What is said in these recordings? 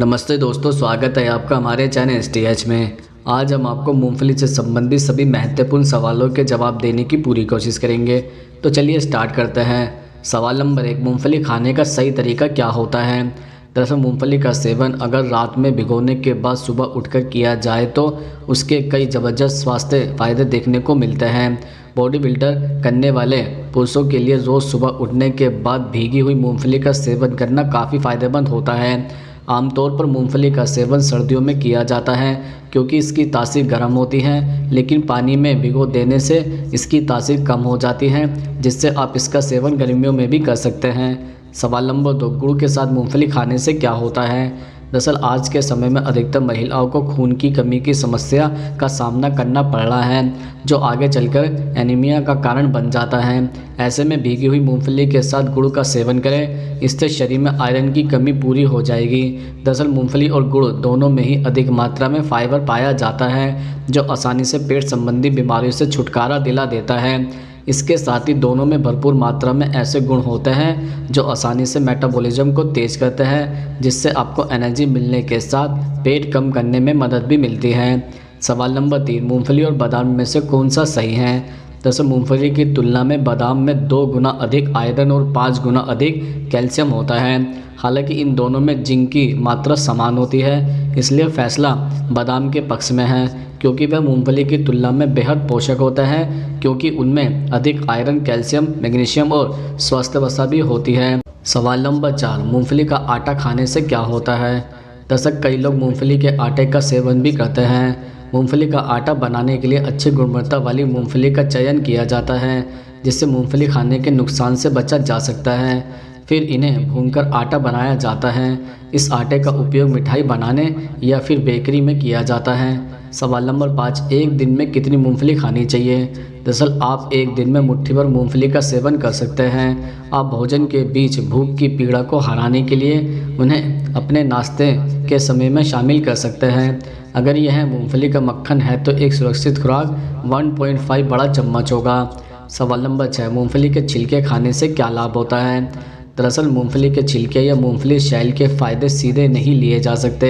नमस्ते दोस्तों, स्वागत है आपका हमारे चैनल एसटीएच में। आज हम आपको मूंगफली से संबंधित सभी महत्वपूर्ण सवालों के जवाब देने की पूरी कोशिश करेंगे। तो चलिए स्टार्ट करते हैं। सवाल नंबर 1, मूंगफली खाने का सही तरीका क्या होता है? दरअसल मूंगफली का सेवन अगर रात में भिगोने के बाद सुबह उठकर किया जाए तो उसके कई ज़बरदस्त स्वास्थ्य फ़ायदे देखने को मिलते हैं। बॉडी बिल्डर करने वाले पुरुषों के लिए रोज़ सुबह उठने के बाद भीगी हुई मूंगफली का सेवन करना काफ़ी फ़ायदेमंद होता है। आमतौर पर मूंगफली का सेवन सर्दियों में किया जाता है क्योंकि इसकी तासीर गर्म होती है, लेकिन पानी में भिगो देने से इसकी तासीर कम हो जाती है, जिससे आप इसका सेवन गर्मियों में भी कर सकते हैं। सवाल नंबर 2, गुड़ के साथ मूंगफली खाने से क्या होता है? दरअसल आज के समय में अधिकतर महिलाओं को खून की कमी की समस्या का सामना करना पड़ रहा है, जो आगे चलकर एनीमिया का कारण बन जाता है। ऐसे में भीगी हुई मूंगफली के साथ गुड़ का सेवन करें, इससे शरीर में आयरन की कमी पूरी हो जाएगी। दरअसल मूंगफली और गुड़ दोनों में ही अधिक मात्रा में फाइबर पाया जाता है, जो आसानी से पेट संबंधी बीमारियों से छुटकारा दिला देता है। इसके साथ ही दोनों में भरपूर मात्रा में ऐसे गुण होते हैं जो आसानी से मेटाबॉलिज्म को तेज़ करते हैं, जिससे आपको एनर्जी मिलने के साथ पेट कम करने में मदद भी मिलती है। सवाल नंबर 3, मूंगफली और बादाम में से कौन सा सही है? दरअसल मूंगफली की तुलना में बादाम में 2 गुना अधिक आयरन और 5 गुना अधिक कैल्शियम होता है। हालांकि इन दोनों में जिंक की मात्रा समान होती है, इसलिए फैसला बादाम के पक्ष में है, क्योंकि वह मूंगफली की तुलना में बेहद पोषक होता है, क्योंकि उनमें अधिक आयरन, कैल्शियम, मैग्नीशियम और स्वस्थ वसा भी होती है। सवाल नंबर 4, मूंगफली का आटा खाने से क्या होता है? दरअसल कई लोग मूंगफली के आटे का सेवन भी करते हैं। मूंगफली का आटा बनाने के लिए अच्छी गुणवत्ता वाली मूंगफली का चयन किया जाता है, जिससे मूंगफली खाने के नुकसान से बचा जा सकता है। फिर इन्हें भूनकर आटा बनाया जाता है। इस आटे का उपयोग मिठाई बनाने या फिर बेकरी में किया जाता है। सवाल नंबर 5, एक दिन में कितनी मूंगफली खानी चाहिए? दरअसल आप एक दिन में मुट्ठी भर मूंगफली का सेवन कर सकते हैं। आप भोजन के बीच भूख की पीड़ा को हराने के लिए उन्हें अपने नाश्ते के समय में शामिल कर सकते हैं। अगर यह मूंगफली का मक्खन है तो एक सुरक्षित खुराक 1.5 बड़ा चम्मच होगा। सवाल नंबर 6, मूंगफली के छिलके खाने से क्या लाभ होता है? दरअसल मूंगफली के छिलके या मूंगफली शैल के फ़ायदे सीधे नहीं लिए जा सकते।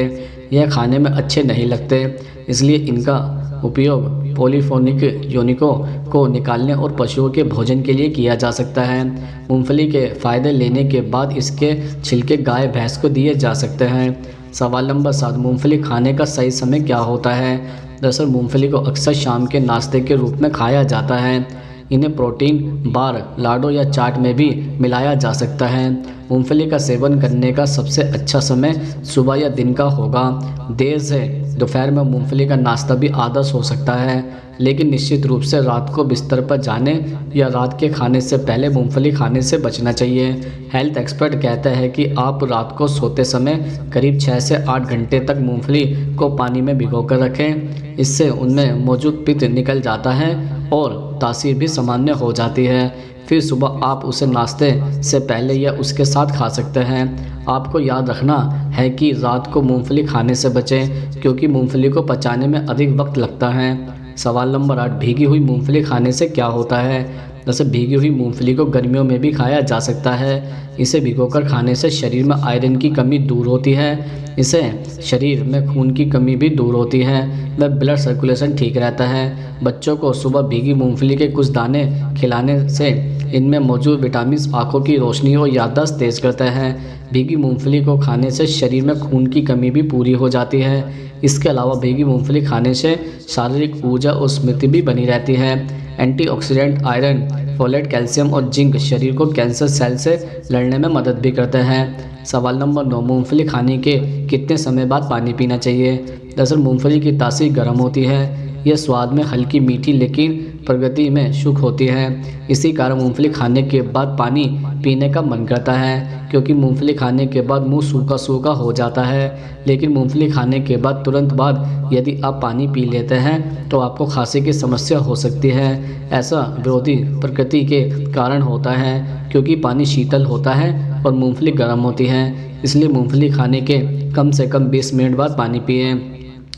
यह खाने में अच्छे नहीं लगते, इसलिए इनका उपयोग पॉलीफोनिक यौगिकों को निकालने और पशुओं के भोजन के लिए किया जा सकता है। मूंगफली के फ़ायदे लेने के बाद इसके छिलके गाय भैंस को दिए जा सकते हैं। सवाल नंबर 7, मूंगफली खाने का सही समय क्या होता है? दरअसल मूंगफली को अक्सर शाम के नाश्ते के रूप में खाया जाता है। इन्हें प्रोटीन बार, लाडो या चाट में भी मिलाया जा सकता है। मूंगफली का सेवन करने का सबसे अच्छा समय सुबह या दिन का होगा। देर से दोपहर में मूंगफली का नाश्ता भी आदर्श हो सकता है, लेकिन निश्चित रूप से रात को बिस्तर पर जाने या रात के खाने से पहले मूंगफली खाने से बचना चाहिए। हेल्थ एक्सपर्ट कहते हैं कि आप रात को सोते समय करीब 6 से 8 घंटे तक मूंगफली को पानी में भिगोकर रखें। इससे उनमें मौजूद पित्त निकल जाता है और तासीर भी सामान्य हो जाती है। फिर सुबह आप उसे नाश्ते से पहले या उसके साथ खा सकते हैं। आपको याद रखना है कि रात को मूंगफली खाने से बचें, क्योंकि मूंगफली को पचाने में अधिक वक्त लगता है। सवाल नंबर 8, भीगी हुई मूंगफली खाने से क्या होता है? जैसे भीगी हुई मूंगफली को गर्मियों में भी खाया जा सकता है। इसे भिगोकर खाने से शरीर में आयरन की कमी दूर होती है। इससे शरीर में खून की कमी भी दूर होती है व ब्लड सर्कुलेशन ठीक रहता है। बच्चों को सुबह भीगी मूंगफली के कुछ दाने खिलाने से इनमें मौजूद विटामिन आँखों की रोशनी और याददाश्त तेज़ करता है। भीगी मूंगफली को खाने से शरीर में खून की कमी भी पूरी हो जाती है। इसके अलावा भीगी मूंगफली खाने से शारीरिक ऊर्जा और स्मृति भी बनी रहती है। एंटीऑक्सीडेंट आयरन, फोलेट, कैल्शियम और जिंक शरीर को कैंसर सेल से लड़ने में मदद भी करते हैं। सवाल नंबर 9, मूंगफली खाने के कितने समय बाद पानी पीना चाहिए? दरअसल मूंगफली की तासीर गर्म होती है। यह स्वाद में हल्की मीठी लेकिन प्रगति में शुष्क होती है। इसी कारण मूंगफली खाने के बाद पानी पीने का मन करता है, क्योंकि मूंगफली खाने के बाद मुंह सूखा सूखा हो जाता है। लेकिन मूंगफली खाने के बाद तुरंत बाद यदि आप पानी पी लेते हैं तो आपको खांसी की समस्या हो सकती है। ऐसा विरोधी प्रकृति के कारण होता है, क्योंकि पानी शीतल होता है और मूंगफली गर्म होती है। इसलिए मूंगफली खाने के कम से कम 20 मिनट बाद पानी पिएं।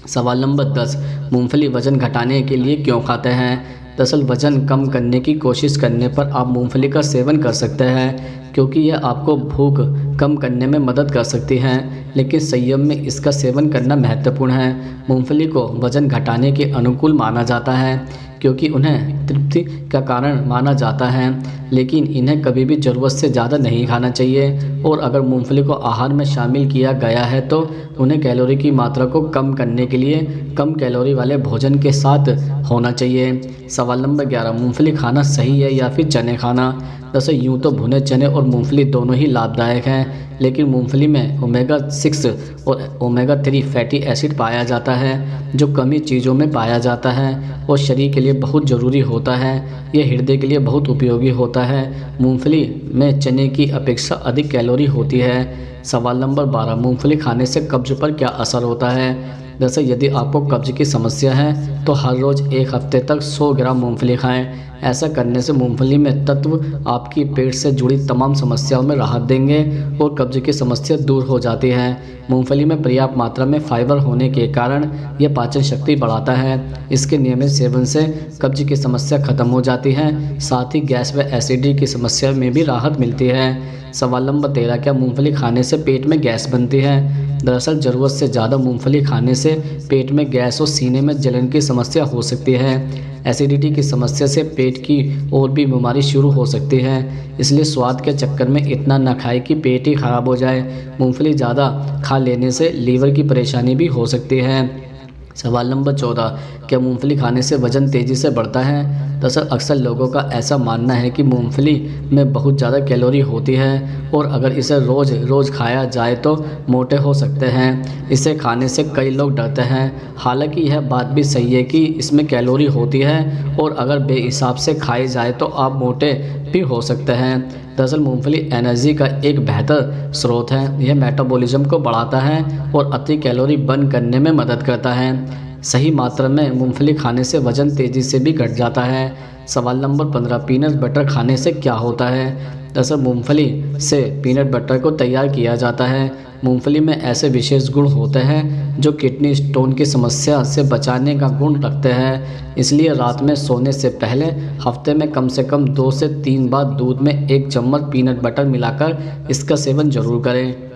सवाल नंबर 10, मूंगफली वज़न घटाने के लिए क्यों खाते हैं? दरअसल वज़न कम करने की कोशिश करने पर आप मूंगफली का सेवन कर सकते हैं, क्योंकि यह आपको भूख कम करने में मदद कर सकती हैं, लेकिन संयम में इसका सेवन करना महत्वपूर्ण है। मूंगफली को वज़न घटाने के अनुकूल माना जाता है क्योंकि उन्हें तृप्ति का कारण माना जाता है, लेकिन इन्हें कभी भी ज़रूरत से ज़्यादा नहीं खाना चाहिए। और अगर मूंगफली को आहार में शामिल किया गया है तो उन्हें कैलोरी की मात्रा को कम करने के लिए कम कैलोरी वाले भोजन के साथ होना चाहिए। सवाल नंबर 11, मूंगफली खाना सही है या फिर चने खाना? वैसे यूँ तो भुने चने और मूंगफली दोनों ही लाभदायक हैं, लेकिन मूंगफली में ओमेगा 6 और ओमेगा 3 फैटी एसिड पाया जाता है जो कमी चीज़ों में पाया जाता है और शरीर के लिए बहुत ज़रूरी होता है। यह हृदय के लिए बहुत उपयोगी होता है। मूंगफली में चने की अपेक्षा अधिक कैलोरी होती है। सवाल नंबर 12, मूंगफली खाने से कब्ज़ पर क्या असर होता है? जैसे यदि आपको कब्ज़ की समस्या है तो हर रोज़ 1 हफ्ते तक 100 ग्राम मूंगफली खाएं। ऐसा करने से मूंगफली में तत्व आपकी पेट से जुड़ी तमाम समस्याओं में राहत देंगे और कब्ज़ की समस्या दूर हो जाती है। मूंगफली में पर्याप्त मात्रा में फाइबर होने के कारण यह पाचन शक्ति बढ़ाता है। इसके नियमित सेवन से कब्ज़ की समस्या खत्म हो जाती है, साथ ही गैस व एसिडिटी की समस्या में भी राहत मिलती है। सवाल नंबर 13, क्या मूंगफली खाने से पेट में गैस बनती है? दरअसल ज़रूरत से ज़्यादा मूंगफली खाने से पेट में गैस और सीने में जलन की समस्या हो सकती है। एसिडिटी की समस्या से पेट की और भी बीमारी शुरू हो सकती है, इसलिए स्वाद के चक्कर में इतना न खाएं कि पेट ही खराब हो जाए। मूंगफली ज़्यादा खा लेने से लीवर की परेशानी भी हो सकती है। सवाल नंबर 14, क्या मूंगफली खाने से वज़न तेज़ी से बढ़ता है? दरअसल अक्सर लोगों का ऐसा मानना है कि मूंगफली में बहुत ज़्यादा कैलोरी होती है और अगर इसे रोज़ रोज़ खाया जाए तो मोटे हो सकते हैं। इसे खाने से कई लोग डरते हैं। हालांकि यह बात भी सही है कि इसमें कैलोरी होती है और अगर बेहिसाब से खाई जाए तो आप मोटे भी हो सकते हैं। दरअसल मूंगफली एनर्जी का एक बेहतर स्रोत है। यह मेटाबॉलिज्म को बढ़ाता है और अति कैलोरी बर्न करने में मदद करता है। सही मात्रा में मूंगफली खाने से वज़न तेज़ी से भी घट जाता है। सवाल नंबर 15, पीनट बटर खाने से क्या होता है? दरअसल मूंगफली से पीनट बटर को तैयार किया जाता है। मूंगफली में ऐसे विशेष गुण होते हैं जो किडनी स्टोन की समस्या से बचाने का गुण रखते हैं, इसलिए रात में सोने से पहले हफ्ते में कम से कम 2 से 3 बार दूध में 1 चम्मच पीनट बटर मिलाकर इसका सेवन ज़रूर करें।